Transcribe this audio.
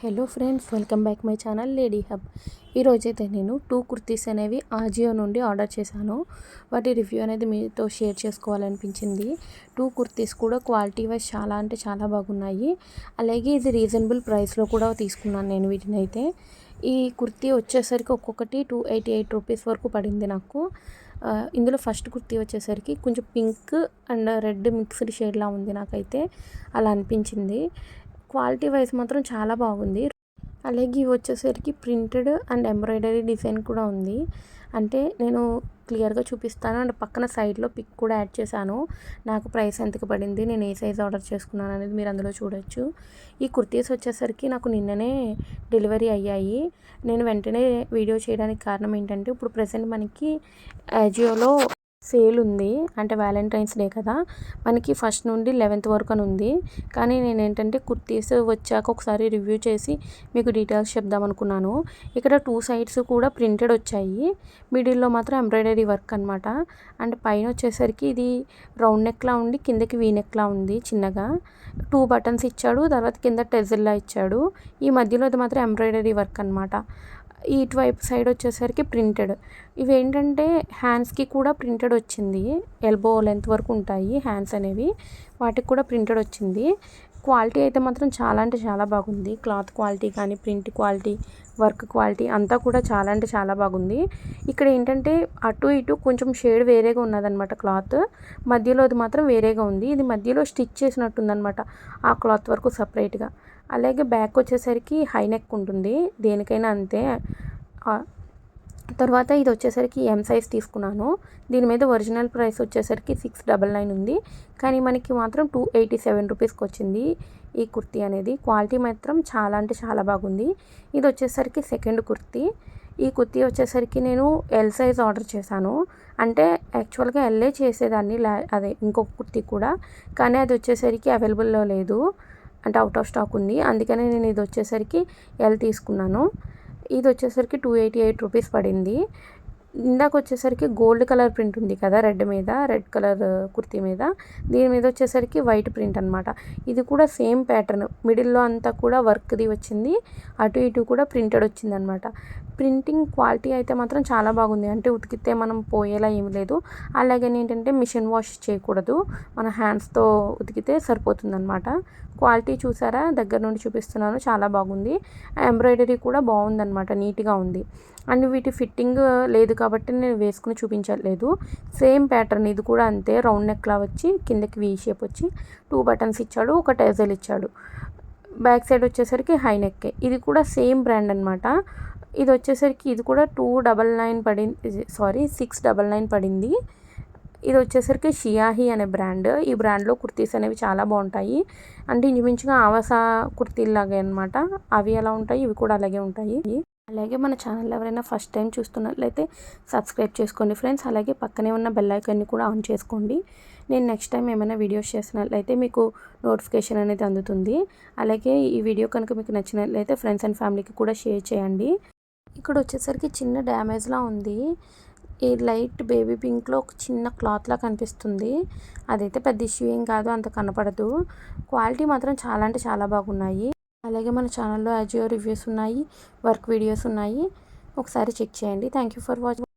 Hello friends, welcome back my channel lady hub. ఈరోజైతే నేను 2 కుర్తీస్ అనేవి ఆజియో నుండి ఆర్డర్ చేశాను. వాటి రివ్యూ అనేది మీతో షేర్ చేసుకోవాలనిపించింది. 2 కుర్తీస్ కూడా క్వాలిటీ వైజ్ చాలా అంటే చాలా బాగున్నాయి. అలాగే ఇది రీజనబుల్ ప్రైస్లో కూడా తీసుకున్నాను నేను వీటిని అయితే. ఈ కుర్తీ వచ్చేసరికి ఒక్కొక్కటి 288 రూపీస్ వరకు పడింది నాకు. ఇందులో ఫస్ట్ కుర్తీ వచ్చేసరికి కొంచెం పింక్ అండ్ రెడ్ మిక్స్డ్ షేడ్లా ఉంది. నాకైతే అలా అనిపించింది. క్వాలిటీ వైజ్ మాత్రం చాలా బాగుంది. అలాగే ఇవి వచ్చేసరికి ప్రింటెడ్ అండ్ ఎంబ్రాయిడరీ డిజైన్ కూడా ఉంది. అంటే నేను క్లియర్గా చూపిస్తాను అండ్ పక్కన సైడ్లో పిక్ కూడా యాడ్ చేశాను. నాకు ప్రైస్ ఎంతకు పడింది, నేను ఏ సైజ్ ఆర్డర్ చేసుకున్నాను అనేది మీరు అందులో చూడొచ్చు. ఈ కుర్తీస్ వచ్చేసరికి నాకు నిన్ననే డెలివరీ అయ్యాయి. నేను వెంటనే వీడియో చేయడానికి కారణం ఏంటంటే, ఇప్పుడు ప్రెసెంట్ మనకి ఆజియోలో సేల్ ఉంది. అంటే వ్యాలంటైన్స్ డే కదా, మనకి 1st నుండి 11th వరకు అని ఉంది. కానీ నేను ఏంటంటే కుర్తీస్ వచ్చాక ఒకసారి రివ్యూ చేసి మీకు డీటెయిల్స్ చెప్దాం అనుకున్నాను. ఇక్కడ 2 సైడ్స్ కూడా ప్రింటెడ్ వచ్చాయి. మిడిల్లో మాత్రం ఎంబ్రాయిడరీ వర్క్ అనమాట. అండ్ పైన వచ్చేసరికి ఇది రౌండ్ నెక్లా ఉండి కిందకి వీ నెక్లా ఉంది. చిన్నగా 2 బటన్స్ ఇచ్చాడు. తర్వాత కింద టెజిల్లా ఇచ్చాడు. ఈ మధ్యలో అది మాత్రం ఎంబ్రాయిడరీ వర్క్ అనమాట. ఇటువైపు సైడ్ వచ్చేసరికి ప్రింటెడ్. ఇవి ఏంటంటే హ్యాండ్స్కి కూడా ప్రింటెడ్ వచ్చింది. ఎల్బో లెంత్ వరకు ఉంటాయి హ్యాండ్స్ అనేవి, వాటికి కూడా ప్రింటెడ్ వచ్చింది. క్వాలిటీ అయితే మాత్రం చాలా అంటే చాలా బాగుంది. క్లాత్ క్వాలిటీ కానీ, ప్రింట్ క్వాలిటీ, వర్క్ క్వాలిటీ అంతా కూడా చాలా అంటే చాలా బాగుంది. ఇక్కడ ఏంటంటే అటు ఇటు కొంచెం షేడ్ వేరేగా ఉన్నదనమాట. క్లాత్ మధ్యలో అది మాత్రం వేరేగా ఉంది. ఇది మధ్యలో స్టిచ్ చేసినట్టుందనమాట ఆ క్లాత్ వరకు సపరేట్గా. అలాగే బ్యాక్ వచ్చేసరికి హై నెక్ ఉంటుంది, దేనికైనా అంతే. తర్వాత ఇది వచ్చేసరికి ఎం సైజ్ తీసుకున్నాను. దీని మీద ఒరిజినల్ ప్రైస్ వచ్చేసరికి 699 ఉంది. కానీ మనకి మాత్రం 287 రూపీస్కి వచ్చింది ఈ కుర్తీ అనేది. క్వాలిటీ మాత్రం చాలా అంటే చాలా బాగుంది. ఇది వచ్చేసరికి సెకండ్ కుర్తీ. ఈ కుర్తీ వచ్చేసరికి నేను ఎల్ సైజ్ ఆర్డర్ చేశాను. అంటే యాక్చువల్గా ఎల్లే చేసేదాన్ని, అదే ఇంకొక కుర్తీ కూడా. కానీ అది వచ్చేసరికి అవైలబుల్లో లేదు, అంటే అవుట్ ఆఫ్ స్టాక్ ఉంది. అందుకనే నేను ఇది వచ్చేసరికి ఎల్ తీసుకున్నాను. ఇది వచ్చేసరికి 288 రూపీస్ పడింది. ఇందాక వచ్చేసరికి గోల్డ్ కలర్ ప్రింట్ ఉంది కదా, రెడ్ కలర్ కుర్తీ మీద. దీని మీద వచ్చేసరికి వైట్ ప్రింట్ అనమాట. ఇది కూడా సేమ్ ప్యాటర్న్, మిడిల్లో అంతా కూడా వర్క్ది వచ్చింది, అటు ఇటు కూడా ప్రింటెడ్ వచ్చింది అనమాట. ప్రింటింగ్ క్వాలిటీ అయితే మాత్రం చాలా బాగుంది. అంటే ఉతికితే మనం పోయేలా ఏమి లేదు. అలాగే ఏంటంటే మిషన్ వాష్ చేయకూడదు, మన హ్యాండ్స్తో ఉతికితే సరిపోతుంది అనమాట. క్వాలిటీ చూసారా, దగ్గర నుండి చూపిస్తున్నాను, చాలా బాగుంది. ఎంబ్రాయిడరీ కూడా బాగుందన్నమాట, నీట్గా ఉంది. అండ్ వీటి ఫిట్టింగ్ లేదు కాబట్టి నేను వేసుకుని చూపించట్లేదు. సేమ్ ప్యాటర్న్ ఇది కూడా అంతే, రౌండ్ నెక్లా వచ్చి కిందకి వీ షేప్ వచ్చి 2 బటన్స్ ఇచ్చాడు, ఒక టెజల్ ఇచ్చాడు. బ్యాక్ సైడ్ వచ్చేసరికి హై నెక్కే. ఇది కూడా సేమ్ బ్రాండ్ అనమాట. ఇది వచ్చేసరికి ఇది కూడా 299 పడింది, 699 పడింది. ఇది వచ్చేసరికి షియాహి అనే బ్రాండ్. ఈ బ్రాండ్లో కుర్తీస్ అనేవి చాలా బాగుంటాయి. అంటే ఇంచుమించుగా ఆవాస కుర్తీలాగే అనమాట. అవి ఎలా ఉంటాయి, ఇవి కూడా అలాగే ఉంటాయి. అలాగే మన ఛానల్ ఎవరైనా ఫస్ట్ టైం చూస్తున్నట్లయితే సబ్స్క్రైబ్ చేసుకోండి ఫ్రెండ్స్. అలాగే పక్కనే ఉన్న బెల్ ఐకాన్ని కూడా ఆన్ చేసుకోండి. నేను నెక్స్ట్ టైం ఏమైనా వీడియోస్ చేసినట్లయితే మీకు నోటిఫికేషన్ అనేది అందుతుంది. అలాగే ఈ వీడియో కనుక మీకు నచ్చినట్లయితే ఫ్రెండ్స్ అండ్ ఫ్యామిలీకి కూడా షేర్ చేయండి. ఇక్కడ వచ్చేసరికి చిన్న డ్యామేజ్లా ఉంది. ఈ లైట్ బేబీ పింక్లో ఒక చిన్న క్లాత్లా కనిపిస్తుంది. అదైతే పెద్ద ఇష్యూ ఏం కాదు, అంత కనపడదు. క్వాలిటీ మాత్రం చాలా అంటే చాలా బాగున్నాయి. అలాగే మన ఛానల్లో ఆజియో రివ్యూస్ ఉన్నాయి, వర్క్ వీడియోస్ ఉన్నాయి, ఒకసారి చెక్ చేయండి. Thank you for watching.